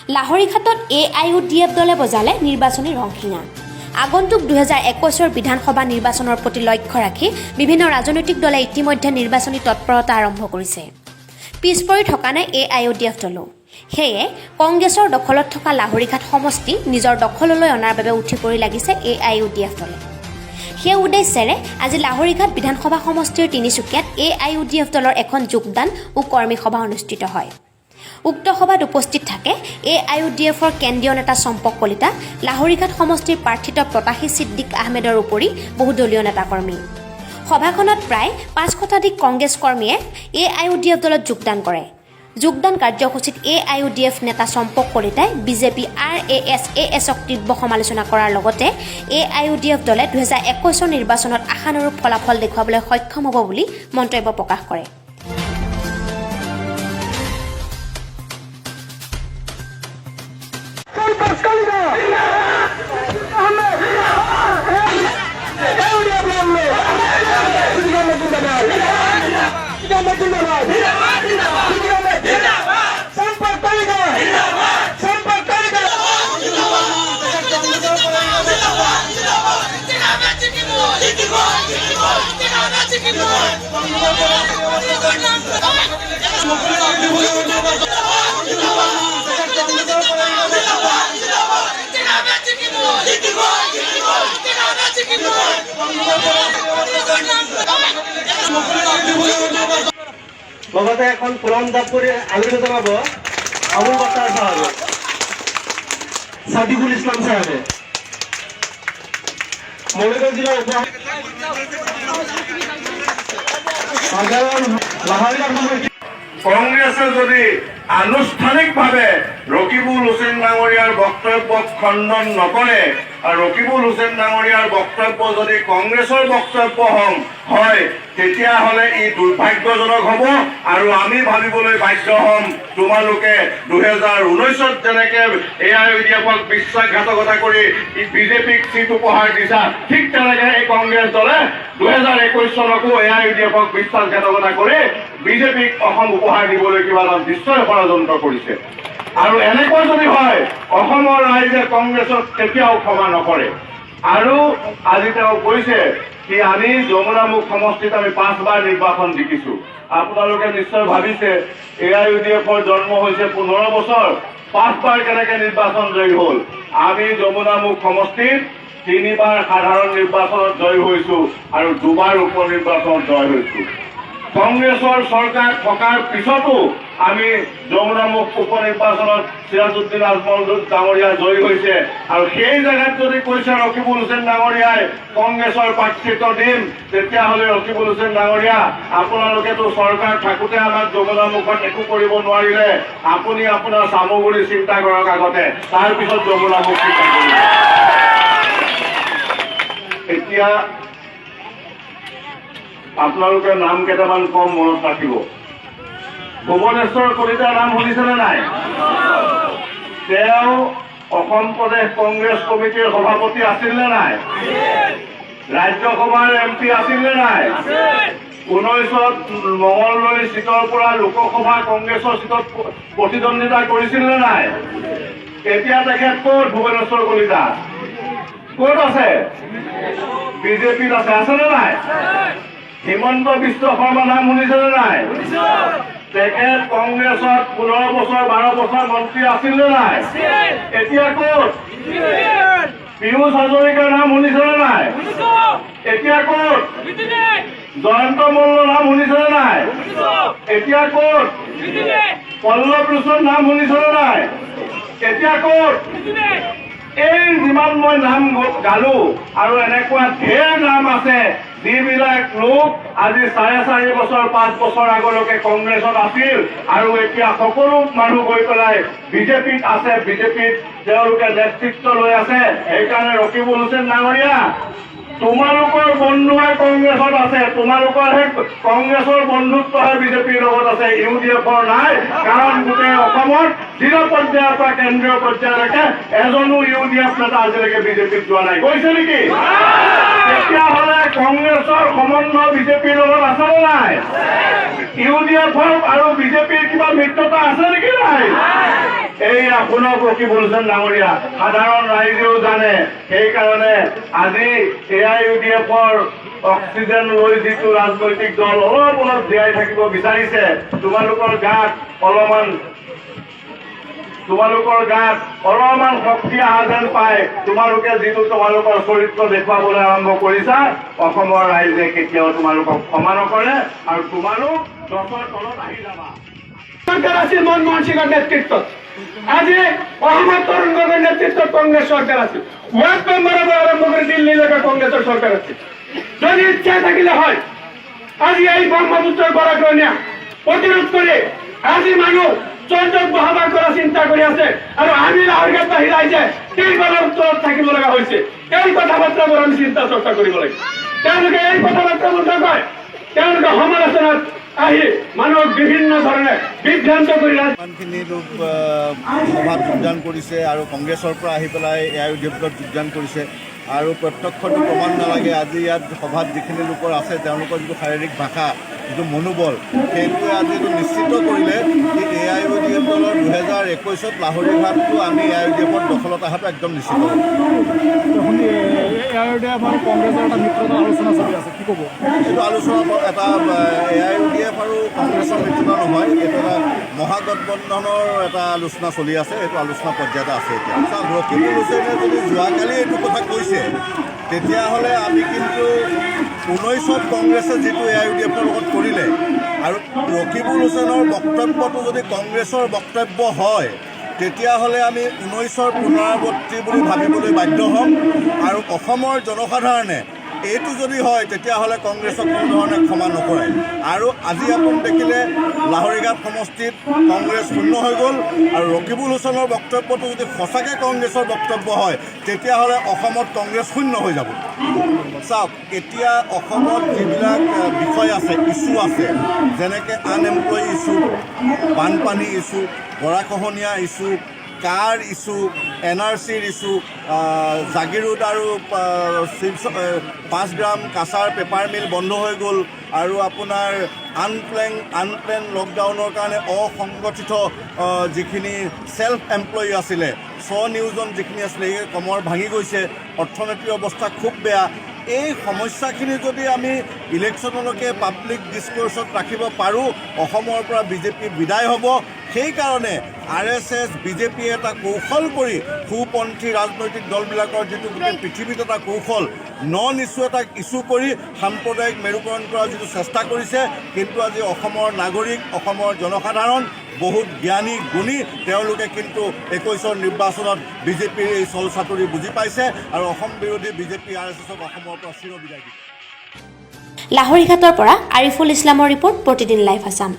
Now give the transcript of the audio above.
লাহৰীঘাটত AIUDF দলে বজালে নিৰ্বাচনী ৰংশিঙা। আগন্তুক 2021 বিধানসভা নিৰ্বাচনৰ প্ৰতি লক্ষ্য ৰাখি বিভিন্ন ৰাজনৈতিক দলে ইতিমধ্যে নিৰ্বাচনী তৎপৰতা আৰম্ভ কৰিছে। পিছ পৰি থকা নাই AIUDF দলো। সেয়ে কংগ্ৰেছৰ দখলত থকা লাহৰীঘাট সমষ্টি নিজৰ দখললৈ অনাৰ বাবে উঠি পৰি লাগিছে AIUDF দলে। সেই উদ্দেশ্যেৰে আজি লাহৰীঘাট বিধানসভা সমষ্টিৰ তিনিচুকীয়াত AIUDF দলৰ এখন যোগদান ও কৰ্মী সভা অনুষ্ঠিত হয়। উক্ত সভাত উপস্থিত থাকে AIUDFৰ কেন্দ্ৰীয় নেতা চম্পক কলিতা, লাহৰীঘাট সমষ্টিৰ প্ৰাৰ্থিত প্ৰতাশী ছিদ্দিক আহমেদৰ উপৰি বহুদলীয় নেতাকৰ্মী। সভাখনত প্ৰায় 5 শতাধিক কংগ্ৰেছ কৰ্মীয়ে AIUDF দলত যোগদান কৰে। যোগদান কাৰ্যসূচীত AIUDF নেতা চম্পক কলিতাই বিজেপি RAS-ASক তীব্ৰ সমালোচনা কৰাৰ লগতে AIUDF দলে 2021 নিৰ্বাচনত আশানুৰূপ ফলাফল দেখুৱাবলৈ সক্ষম হ'ব বুলি মন্তব্য প্ৰকাশ কৰে। লগতে এখন পুৰণ জাপ কৰি আলোচনা জনাব আবুল বাছাৰ সাহেবে, সাদিকুল ইসলাম সাহেবে, মৌলিকগঞ্জ জিলাৰ কংগ্ৰেছে যদি আনুষ্ঠানিকভাৱে ৰকিবুল হুছেইন ডাঙৰীয়াৰ বক্তব্যক খণ্ডন নকৰে আৰু ৰকিবুল হুছেইন ডাঙৰীয়াৰ বক্তব্য যদি কংগ্ৰেছৰ বক্তব্য হয় তেতিয়াহ'লে ই দুৰ্ভাগ্যজনক হ'ব আৰু আমি ভাবিবলৈ বাধ্য হ'ম তোমালোকে 2019ত যেনেকে AIUDFক বিশ্বাসঘাতকতা কৰি বিজেপিক চিট উপহাৰ দিছা, ঠিক তেনেকে এই কংগ্ৰেছ দলে 2021 চনকো AIUDFক বিশ্বাসঘাতকতা কৰি বিজেপিক অসম উপহাৰ দিবলৈ কিবা এটা নিশ্চয় ষড়যন্ত্ৰ কৰিছে। আৰু এনেকৈ যদি হয় অসমৰ ৰাইজে কংগ্ৰেছক কেতিয়াও ক্ষমা নকৰে। আৰু আজি তেওঁ কৈছে কি আমি যমুনামুখ সমষ্টিত আমি 5 বাৰ নিৰ্বাচন জিকিছো। আপোনালোকে নিশ্চয় ভাবিছে AIUDFৰ জন্ম হৈছে 15 বছৰ, 5 বাৰ কেনেকে নিৰ্বাচন জয়ী হ'ল। আমি যমুনামুখ সমষ্টিত 3 বাৰ সাধাৰণ নিৰ্বাচনত জয়ী হৈছো আৰু 2 বাৰ উপ নিৰ্বাচনত জয় হৈছো। কংগ্ৰেছৰ চৰকাৰ থকাৰ পিছতো আমি যমুনামুখ উপ নিৰ্বাচনত সিৰাজউদ্দিন আজমল ডাঙৰীয়া জয়ী হৈছে আৰু সেই জেগাত যদি কৈছে ৰকিবুল হুছেইন ডাঙৰীয়াই কংগ্ৰেছৰ প্ৰাৰ্থিত্ব দিম, তেতিয়াহ'লে ৰকিবুল হুছেইন ডাঙৰীয়া আপোনালোকেতো চৰকাৰ থাকোঁতে আমাক যমুনামুখত একো কৰিব নোৱাৰিলে, আপুনি আপোনাৰ চামগুৰি চিন্তা কৰক আগতে, তাৰপিছত যমুনামুখ চিন্তা কৰিব। এতিয়া আপোনালোকে নাম কেইটামান কম মনত ৰাখিব। ভুৱনেশ্বৰ কলিতাৰ নাম শুনিছেনে নাই? তেওঁ অসম প্ৰদেশ কংগ্ৰেছ কমিটিৰ সভাপতি আছিল নে নাই? ৰাজ্যসভাৰ MP আছিল নে নাই? 19ত মঙলদৈ চিটৰ পৰা লোকসভা কংগ্ৰেছৰ চিটত প্ৰতিদ্বন্দ্বিতা কৰিছিল নে নাই? এতিয়া তেখেত ক'ত? ভুৱনেশ্বৰ কলিতা ক'ত আছে? বিজেপিত আছে নে নাই? হিমন্ত বিশ্ব শৰ্মা নাম শুনিছেনে নাই? তেখেত কংগ্ৰেছত 15 বছৰ 12 বছৰ মন্ত্ৰী আছিল নে নাই? এতিয়া ক'ত? পীয়ুষ হাজৰিকাৰ নাম শুনিছেনে নাই? এতিয়া ক'ত? জয়ন্ত মল্লৰ নাম শুনিছেনে নাই? এতিয়া ক'ত? পল্লৱ লোচনৰ নাম শুনিছেনে নাই? এতিয়া ক'ত? এই যিমান মই নাম গালো আৰু এনেকুৱা ঢেৰ নাম আছে যিবিলাক লোক আজি 4.5 বছৰ 5 বছৰ আগলৈকে কংগ্ৰেছত আছিল আৰু এতিয়া সকলো মানুহ গৈ পেলাই বিজেপিত আছে, বিজেপিত তেওঁলোকে নেতৃত্ব লৈ আছে। সেইকাৰণে ৰকিবুল হুছেইন ডাঙৰীয়া, তোমালোকৰ বন্ধুহে কংগ্ৰেছত আছে, তোমালোকৰহে কংগ্ৰেছৰ বন্ধুত্বহে বিজেপিৰ লগত আছে, UDFৰ নাই। কাৰণ গোটেই অসমত জিলা পৰ্যায়ৰ পৰা কেন্দ্ৰীয় পৰ্যায়লৈকে এজনো UDF নেতা আজিলৈকে বিজেপিত যোৱা নাই। গৈছে নেকি? তেতিয়াহ'লে কংগ্ৰেছৰ সম্বন্ধ বিজেপিৰ লগত আছে নে নাই? UDF আৰু বিজেপিৰ কিবা মিত্ৰতা আছে নেকি নাই? এইয়া শুনক ৰকিবুল হুছেইন ডাঙৰীয়া, সাধাৰণ ৰাইজেও জানে। সেইকাৰণে আজি AIUDFৰ অক্সিজেন লৈ যিটো ৰাজনৈতিক দল অলপ জীয়াই থাকিব বিচাৰিছে, তোমালোকৰ গাত অলপমান শক্তি অহা যেন পায়। তোমালোকে যিটো তোমালোকৰ চৰিত্ৰ দেখুৱাবলৈ আৰম্ভ কৰিছা, অসমৰ ৰাইজে কেতিয়াও তোমালোকক ক্ষমা নকৰে আৰু তোমালোক গছৰ তলত আহি যাবা। সরকার আছে মনমোহন সিংয়ের নেতৃত্বত, আজি অহমদ তরুণ গগৈর নেতৃত্বত কংগ্রেস সরকার আছে, ওয়ার্ড মেম্বারের আরম্ভ করে দিল্লি লেখা কংগ্রেসের সরকার আছে। যদি ইচ্ছা থাকিলে হয় আজি এই ব্রহ্মপুত্রের গড়াকৰণীয়া প্ৰতিৰোধ কৰে আজি মানুষ চৰ্যক বহাবা কৰা চিন্তা কৰি আছে আৰু আমি লাহৰীঘাট বাহিৰ আহিছে কেইবাৰৰ তলত থাকিব লগা হৈছে। এই কথা বাৰ্তাবোৰ আমি চিন্তা চৰ্চা কৰিব লাগে। তেওঁলোকে এই কথা বাৰ্তাবোৰ নকয়, তেওঁলোকে সমালোচনাত আহি মানুহক বিভিন্ন ধৰণে বিভ্ৰান্ত কৰি ইমানখিনি লোক সভাত যোগদান কৰিছে আৰু কংগ্ৰেছৰ পৰা আহি পেলাই AIUDFত যোগদান কৰিছে আৰু প্ৰত্যক্ষটো প্ৰমাণ নালাগে। আজি ইয়াত সভাত যিখিনি লোকৰ আছে তেওঁলোকৰ যিটো শাৰীৰিক ভাষা, যিটো মনোবল, সেইটোৱে আজি এইটো নিশ্চিত কৰিলে যে AIUDF দলৰ 2021 লাহৰীঘাটটো আমি AIUDFত দখলত অহাটো একদম নিশ্চিত। AIUDF আৰু কংগ্ৰেছৰ এটা মিত্ৰতা আলোচনা চলি আছে, কি ক'ব? এইটো আলোচনা এটা AIUDF আৰু কংগ্ৰেছৰ মিত্ৰতা নহয়, এইটো এটা মহাগঠবন্ধনৰ এটা আলোচনা চলি আছে। এইটো আলোচনা পৰ্যায়ত আছে এতিয়া। ৰকিবুল হুছেইনে যদি যোৱাকালি এইটো কথা কৈছে, তেতিয়াহ'লে আমি কিন্তু 19ত কংগ্ৰেছে যিটো AIUDFৰ লগত কৰিলে আৰু ৰকিবুল হুছেইনৰ বক্তব্যটো যদি কংগ্ৰেছৰ বক্তব্য হয়, তেতিয়াহ'লে আমি 19ৰ পুনৰাবৃত্তি বুলি ভাবিবলৈ বাধ্য হ'ম। আৰু অসমৰ জনসাধাৰণে এইটো যদি হয়, তেতিয়াহ'লে কংগ্ৰেছক কোনো ধৰণে ক্ষমা নকৰে। আৰু আজি আপুনি দেখিলে লাহৰীঘাট সমষ্টিত কংগ্ৰেছ শূন্য হৈ গ'ল। আৰু ৰকিবুল হুছেইনৰ বক্তব্যটো যদি সঁচাকৈ কংগ্ৰেছৰ বক্তব্য হয়, তেতিয়াহ'লে অসমত কংগ্ৰেছ শূন্য হৈ যাব। চাওক, এতিয়া অসমত যিবিলাক বিষয় আছে, ইছ্যু আছে, যেনেকৈ আনএমপ্লয় ইছ্যু, বানপানী ইছ্যু, গৰাখহনীয়া ইছ্যু, কাৰ ইছ্যু, NRCৰ ইছ্যু, জাগিৰোড আৰু 5 গ্ৰাম কাছাৰ পেপাৰ মিল বন্ধ হৈ গ'ল, আৰু আপোনাৰ আনপ্লেন লকডাউনৰ কাৰণে অসংগঠিত যিখিনি ছেল্ফ এমপ্লয়ী আছিলে, স্বনিয়োজন যিখিনি আছিলে, সেই কমৰ ভাঙি গৈছে, অৰ্থনৈতিক অৱস্থা খুব বেয়া। এই সমস্যাখিনি যদি আমি ইলেকশ্যনলৈকে পাব্লিক ডিছকোৰ্চত ৰাখিব পাৰোঁ, অসমৰ পৰা বিজেপি বিদায় হ'ব। সেইকাৰণে RSS বিজেপিয়ে এটা কৌশল কৰি, সোঁপন্থী ৰাজনৈতিক দলবিলাকৰ যিটো গোটেই পৃথিৱীত এটা কৌশল, নন ইছ্যু এটা ইছ্যু কৰি সাম্প্ৰদায়িক মেৰুকৰণ কৰাৰ যিটো চেষ্টা কৰিছে, কিন্তু আজি অসমৰ নাগৰিক, অসমৰ জনসাধাৰণ বহুত জ্ঞানী গুণী, তেওঁলোকে কিন্তু 21ৰ নিৰ্বাচনত বিজেপিৰ এই চল চাতুৰি বুজি পাইছে আৰু অসম বিৰোধী বিজেপি RSSক অসমৰ পৰা চিৰবিদায় দিব। লাহৰীঘাটৰ পৰা আৰিফুল ইছলামৰ ৰিপৰ্ট, প্ৰতিদিন লাইভ আছাম।